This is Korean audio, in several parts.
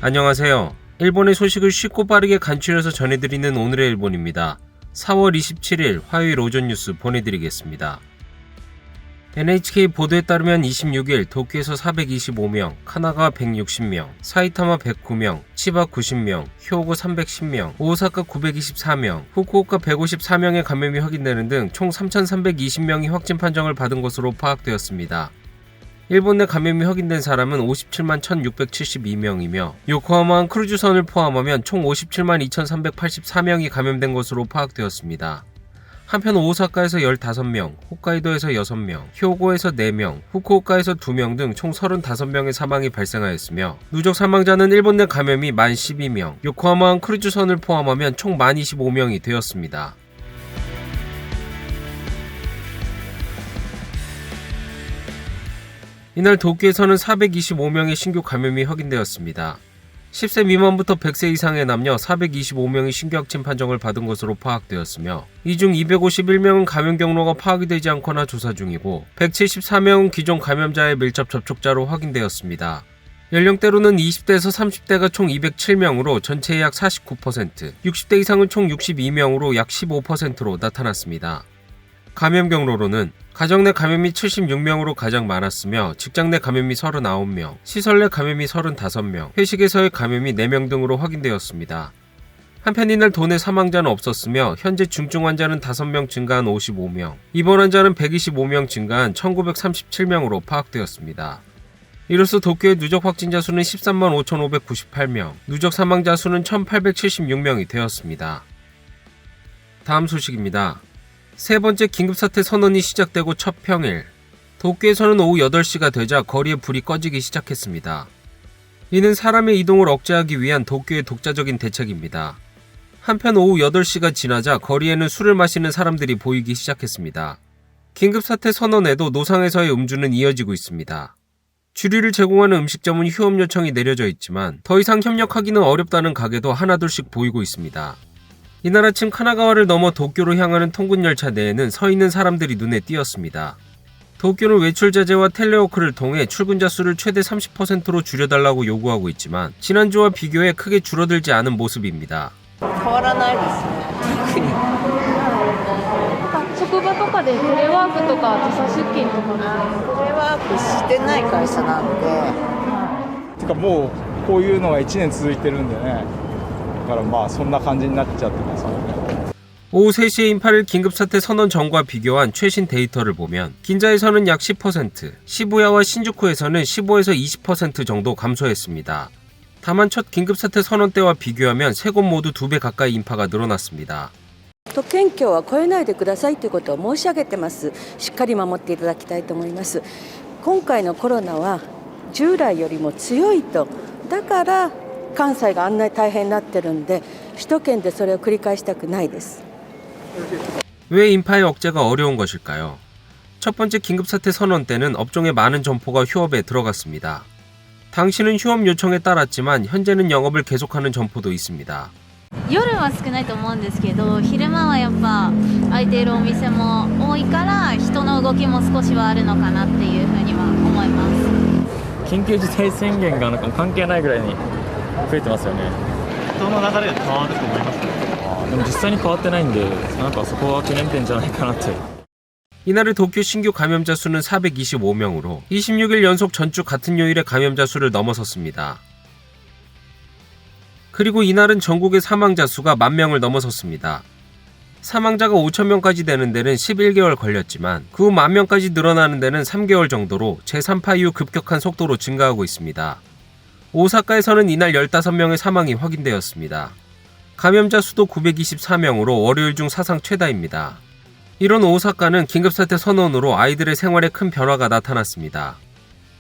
안녕하세요. 일본의 소식을 쉽고 빠르게 간추려서 전해드리는 오늘의 일본입니다. 4월 27일 화요일 오전 뉴스 보내드리겠습니다. NHK 보도에 따르면 26일 도쿄에서 425명, 카나가 160명, 사이타마 109명, 치바 90명, 효고 310명, 오사카 924명, 후쿠오카 154명의 감염이 확인되는 등 총 3,320명이 확진 판정을 받은 것으로 파악되었습니다. 일본 내 감염이 확인된 사람은 57만 1,672명이며 요코하마 크루즈선을 포함하면 총 57만 2,384명이 감염된 것으로 파악되었습니다. 한편 오사카에서 15명, 홋카이도에서 6명, 효고에서 4명, 후쿠오카에서 2명 등 총 35명의 사망이 발생하였으며 누적 사망자는 일본 내 감염이 12,012명, 요코하마 크루즈선을 포함하면 총 12,025명이 되었습니다. 이날 도쿄에서는 425명의 신규 감염이 확인되었습니다. 10세 미만부터 100세 이상의 남녀 425명이 신규 확진 판정을 받은 것으로 파악되었으며 이 중 251명은 감염 경로가 파악이 되지 않거나 조사 중이고 174명은 기존 감염자의 밀접 접촉자로 확인되었습니다. 연령대로는 20대에서 30대가 총 207명으로 전체의 약 49%, 60대 이상은 총 62명으로 약 15%로 나타났습니다. 감염 경로로는 가정 내 감염이 76명으로 가장 많았으며 직장 내 감염이 39명, 시설 내 감염이 35명, 회식에서의 감염이 4명 등으로 확인되었습니다. 한편 이날 도내 사망자는 없었으며 현재 중증 환자는 5명 증가한 55명, 입원 환자는 125명 증가한 1937명으로 파악되었습니다. 이로써 도쿄의 누적 확진자 수는 13만 5,598명, 누적 사망자 수는 1,876명이 되었습니다. 다음 소식입니다. 세 번째 긴급사태 선언이 시작되고 첫 평일, 도쿄에서는 오후 8시가 되자 거리에 불이 꺼지기 시작했습니다. 이는 사람의 이동을 억제하기 위한 도쿄의 독자적인 대책입니다. 한편 오후 8시가 지나자 거리에는 술을 마시는 사람들이 보이기 시작했습니다. 긴급사태 선언에도 노상에서의 음주는 이어지고 있습니다. 주류를 제공하는 음식점은 휴업 요청이 내려져 있지만 더 이상 협력하기는 어렵다는 가게도 하나둘씩 보이고 있습니다. 이날 아침 카나가와를 넘어 도쿄로 향하는 통근 열차 내에는 서 있는 사람들이 눈에 띄었습니다. 도쿄는 외출 자제와 텔레워크를 통해 출근자 수를 최대 30%로 줄여달라고 요구하고 있지만 지난주와 비교해 크게 줄어들지 않은 모습입니다. 変わらないですね。特に。職場とかでテレワークとか時差出勤とかテレワークしてない会社なので。てかもうこういうのが1年続いてるんでね。だからまあそんな感じになっちゃってますよね。 오후 3시에 인파를 긴급사태 선언 전과 비교한 최신 데이터를 보면 긴자에서는 약 10%, 시부야와 신주쿠에서는 15에서 20% 정도 감소했습니다. 다만 첫 긴급사태 선언 때와 비교하면 세 곳 모두 2배 가까이 인파가 늘어났습니다. 都県境は越えないでくださいということを申し上げてます。しっかり守っていただきたいと思います。今回のコロナは従来よりも強いと。だから関西があんなに大変になってるんで、首都圏でそれを繰り返したくないです。 왜 인파의 억제가 어려운 것일까요? 첫 번째 긴급사태 선언 때는 업종의 많은 점포가 휴업에 들어갔습니다. 당시는 휴업 요청에 따랐지만 현재는 영업을 계속하는 점포도 있습니다. 夜は少ないと思うんですけど、昼間はやっぱ空いているお店も多いから人の動きも少しはあるのかなっていうふうには思います。緊急事態宣言がなんか関係ないぐらいに増えてますよね。人の流れが変わると思いますね。でも実際に変わってないんで、なんかそこは懸念点じゃないかなって。 이날의 도쿄 신규 감염자 수는 425명으로 26일 연속 전주 같은 요일에 감염자 수를 넘어섰습니다. 그리고 이날은 전국의 사망자 수가 10,000명을 넘어섰습니다. 사망자가 5,000명까지 되는 데는 11개월 걸렸지만 그 후 10,000명까지 늘어나는 데는 3개월 정도로 제3파 이후 급격한 속도로 증가하고 있습니다. 오사카에서는 이날 15명의 사망이 확인되었습니다. 감염자 수도 924명으로 월요일 중 사상 최다입니다. 이런 오사카는 긴급사태 선언으로 아이들의 생활에 큰 변화가 나타났습니다.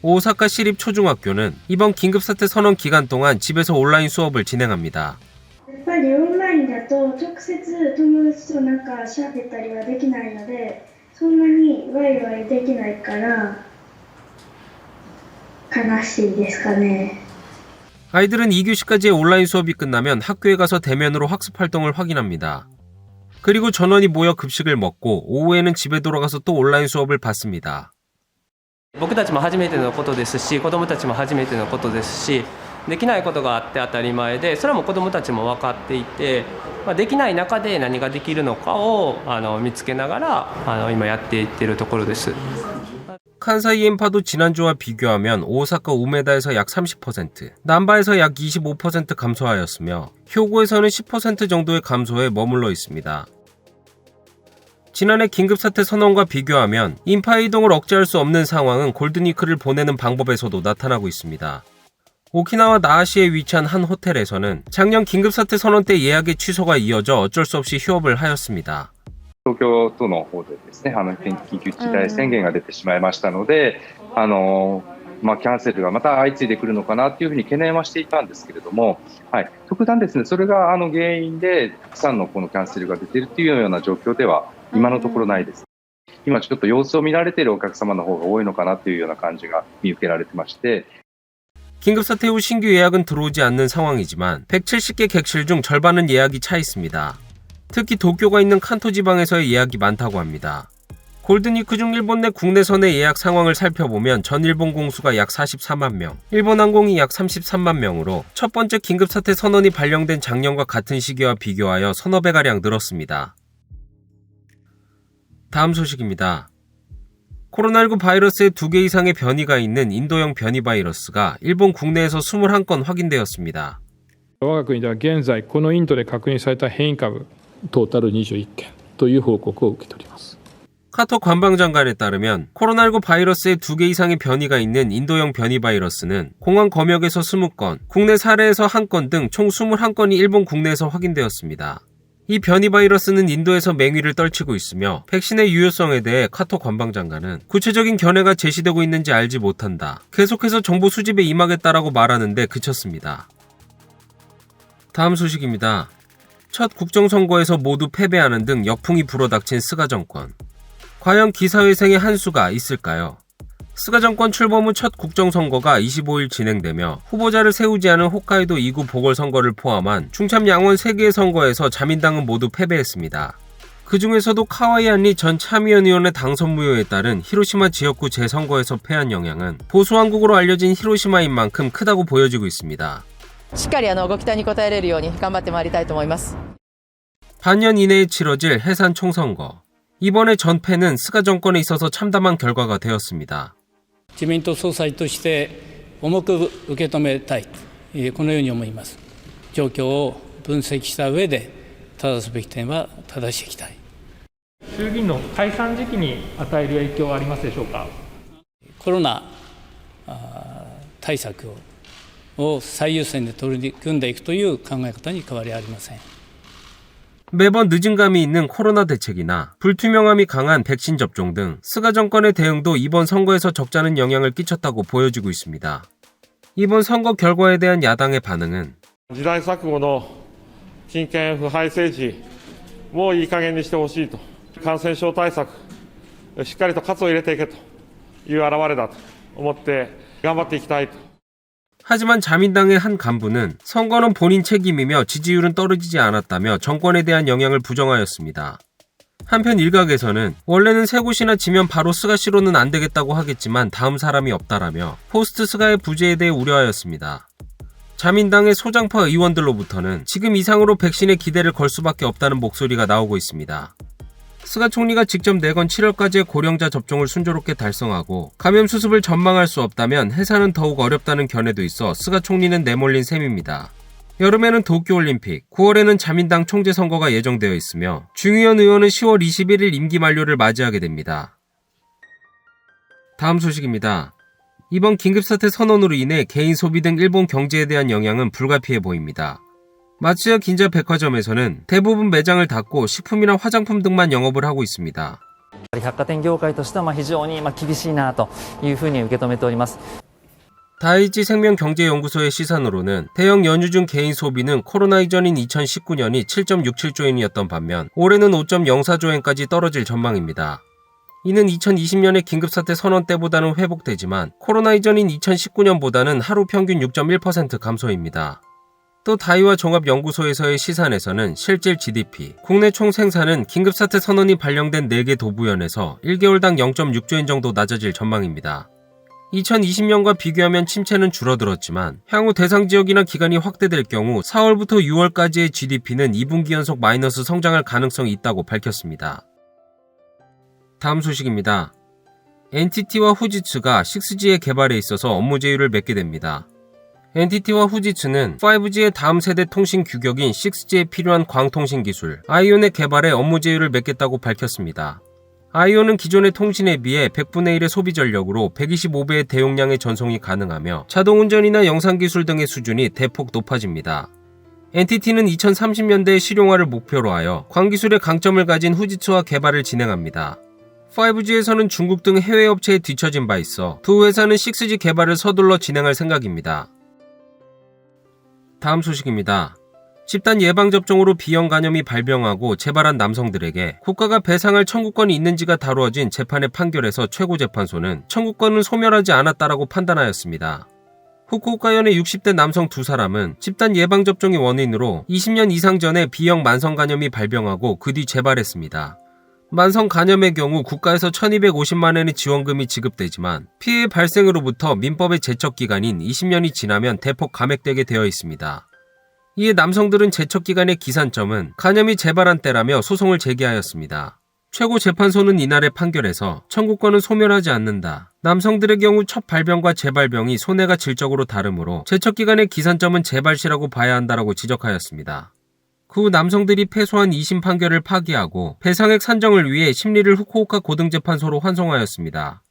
오사카 시립 초중학교는 이번 긴급사태 선언 기간 동안 집에서 온라인 수업을 진행합니다. やっぱりオンラインだと直接友達となんか喋ったりはできないので、そんなにワイワイできないから悲しいですかね。 아이들은 2교시까지의 온라인 수업이 끝나면 학교에 가서 대면으로 학습 활동을 확인합니다. 그리고 전원이 모여 급식을 먹고 오후에는 집에 돌아가서 또 온라인 수업을 받습니다. 僕たちも初めてのことですし、子どもたちも初めてのことですし、できないことがあって当たり前で、それはもう子どもたちも分かっていて、できない中で何ができるのかを見つけながら今やっていっているところです。 칸사이 엔파도 지난주와 비교하면 오사카 우메다에서 약 30%, 남바에서 약 25% 감소하였으며 효고에서는 10% 정도의 감소에 머물러 있습니다. 지난해 긴급사태 선언과 비교하면 인파 이동을 억제할 수 없는 상황은 골든위크를 보내는 방법에서도 나타나고 있습니다. 오키나와 나하시에 위치한 한 호텔에서는 작년 긴급사태 선언 때 예약의 취소가 이어져 어쩔 수 없이 휴업을 하였습니다. 東京都の方でですね、緊急事態宣言が出てしまいましたので、キャンセルがまた相次いでくるのかなというふうに懸念はしていたんですけれども、特段ですね、それが原因でたくさんのこのキャンセルが出ているというような状況では今のところないです。今ちょっと様子を見られているお客様の方が多いのかなというような感じが見受けられてまして、 긴급사태 후 신규 예약은 들어오지 않는 상황이지만 170개 객실 중 절반은 예약이 차 있습니다. 특히 도쿄가 있는 칸토 지방에서의 예약이 많다고 합니다. 골든위크 중 일본 내 국내선의 예약 상황을 살펴보면 전 일본 공수가 약 44만 명, 일본 항공이 약 33만 명으로 첫 번째 긴급사태 선언이 발령된 작년과 같은 시기와 비교하여 서너 배가량 늘었습니다. 다음 소식입니다. 코로나19 바이러스의 2개 이상의 변이가 있는 인도형 변이 바이러스가 일본 국내에서 21건 확인되었습니다. 我が国では現在このインドで確認された変異株トータル21件という報告を受けております。 카토 관방장관에 따르면 코로나19 바이러스의 2개 이상의 변이가 있는 인도형 변이 바이러스는 공항 검역에서 20건, 국내 사례에서 1건 등 총 21건이 일본 국내에서 확인되었습니다. 이 변이 바이러스는 인도에서 맹위를 떨치고 있으며 백신의 유효성에 대해 카토 관방장관은 구체적인 견해가 제시되고 있는지 알지 못한다. 계속해서 정보 수집에 임하겠다라고 말하는데 그쳤습니다. 다음 소식입니다. 첫 국정선거에서 모두 패배하는 등 역풍이 불어닥친 스가 정권. 과연 기사회생의 한 수가 있을까요? 스가 정권 출범 후 첫 국정선거가 25일 진행되며 후보자를 세우지 않은 홋카이도 2구 보궐선거를 포함한 충참 양원 3개의 선거에서 자민당은 모두 패배했습니다. 그 중에서도 카와이 안리 전 참의원 의원의 당선 무효에 따른 히로시마 지역구 재선거에서 패한 영향은 보수왕국으로 알려진 히로시마인 만큼 크다고 보여지고 있습니다. しっかりご期待に応えれるように頑張ってまいりたいと思います。 반년 이내에 치러질 해산 총선거. 이번의 전패는 스가 정권에 있어서 참담한 결과가 되었습니다. 自民党総裁として重く受け止めたい、このように思います。状況を分析した上で正すべき点は正していきたい。衆議院の解散時期に与える影響はありますでしょうか。コロナ対策を最優先で取り組んでいくという考え方に変わりありません。 매번 늦은 감이 있는 코로나 대책이나 불투명함이 강한 백신 접종 등 스가 정권의 대응도 이번 선거에서 적잖은 영향을 끼쳤다고 보여지고 있습니다. 이번 선거 결과에 대한 야당의 반응은 時代錯誤の金権腐敗政治もういい加減にしてほしいと、感染症対策しっかりと喝を入れていけという表れだと思って頑張っていきたいと。 하지만 자민당의 한 간부는 선거는 본인 책임이며 지지율은 떨어지지 않았다며 정권에 대한 영향을 부정하였습니다. 한편 일각에서는 원래는 세 곳이나 지면 바로 스가 씨로는 안 되겠다고 하겠지만 다음 사람이 없다라며 포스트 스가의 부재에 대해 우려하였습니다. 자민당의 소장파 의원들로부터는 지금 이상으로 백신에 기대를 걸 수밖에 없다는 목소리가 나오고 있습니다. 스가 총리가 직접 내건 7월까지의 고령자 접종을 순조롭게 달성하고 감염 수습을 전망할 수 없다면 해산은 더욱 어렵다는 견해도 있어 스가 총리는 내몰린 셈입니다. 여름에는 도쿄올림픽, 9월에는 자민당 총재선거가 예정되어 있으며 중의원 의원은 10월 21일 임기 만료를 맞이하게 됩니다. 다음 소식입니다. 이번 긴급사태 선언으로 인해 개인 소비 등 일본 경제에 대한 영향은 불가피해 보입니다. 마츠야 긴자 백화점에서는 대부분 매장을 닫고 식품이나 화장품 등만 영업을 하고 있습니다. 百貨店業界としては非常に厳しいなというふうに受け止めております。 다이치 생명경제연구소의 시산으로는 대형 연휴 중 개인 소비는 코로나 이전인 2019년이 7.67조엔이었던 반면 올해는 5.04조엔까지 떨어질 전망입니다. 이는 2020년의 긴급사태 선언 때보다는 회복되지만 코로나 이전인 2019년보다는 하루 평균 6.1% 감소입니다. 또 다이와 종합연구소에서의 시산에서는 실질 GDP, 국내 총생산은 긴급사태 선언이 발령된 4개 도부연에서 1개월당 0.6조엔 정도 낮아질 전망입니다. 2020년과 비교하면 침체는 줄어들었지만 향후 대상 지역이나 기간이 확대될 경우 4월부터 6월까지의 GDP는 2분기 연속 마이너스 성장할 가능성이 있다고 밝혔습니다. 다음 소식입니다. NTT와 후지츠가 6G의 개발에 있어서 업무 제휴를 맺게 됩니다. NTT와 후지츠는 5G의 다음 세대 통신 규격인 6G에 필요한 광통신 기술 아이온의 개발에 업무 제휴를 맺겠다고 밝혔습니다. 아이온은 기존의 통신에 비해 100분의 1의 소비 전력으로 125배의 대용량의 전송이 가능하며 자동운전이나 영상기술 등의 수준이 대폭 높아집니다. NTT는 2030년대의 실용화를 목표로 하여 광기술의 강점을 가진 후지츠와 개발을 진행합니다. 5G에서는 중국 등 해외 업체에 뒤처진 바 있어 두 회사는 6G 개발을 서둘러 진행할 생각입니다. 다음 소식입니다. 집단 예방접종으로 B형 간염이 발병하고 재발한 남성들에게 국가가 배상할 청구권이 있는지가 다루어진 재판의 판결에서 최고재판소는 청구권은 소멸하지 않았다라고 판단하였습니다. 후쿠오카현의 60대 남성 2사람은 집단 예방접종의 원인으로 20년 이상 전에 B형 만성 간염이 발병하고 그 뒤 재발했습니다. 만성 간염의 경우 국가에서 1250만 원의 지원금이 지급되지만 피해 발생으로부터 민법의 제척기간인 20년이 지나면 대폭 감액되게 되어 있습니다. 이에 남성들은 제척기간의 기산점은 간염이 재발한 때라며 소송을 제기하였습니다. 최고재판소는 이날의 판결에서 청구권은 소멸하지 않는다. 남성들의 경우 첫 발병과 재발병이 손해가 질적으로 다르므로 제척기간의 기산점은 재발시라고 봐야 한다라고 지적하였습니다. 그 후 남성들이 패소한 2심 판결을 파기하고 배상액 산정을 위해 심리를 후쿠오카 고등재판소로 환송하였습니다.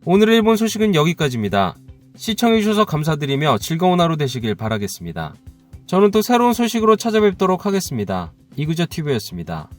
오늘의 일본 소식은 여기까지입니다. 시청해주셔서 감사드리며 즐거운 하루 되시길 바라겠습니다. 저는 또 새로운 소식으로 찾아뵙도록 하겠습니다. 이그저TV였습니다.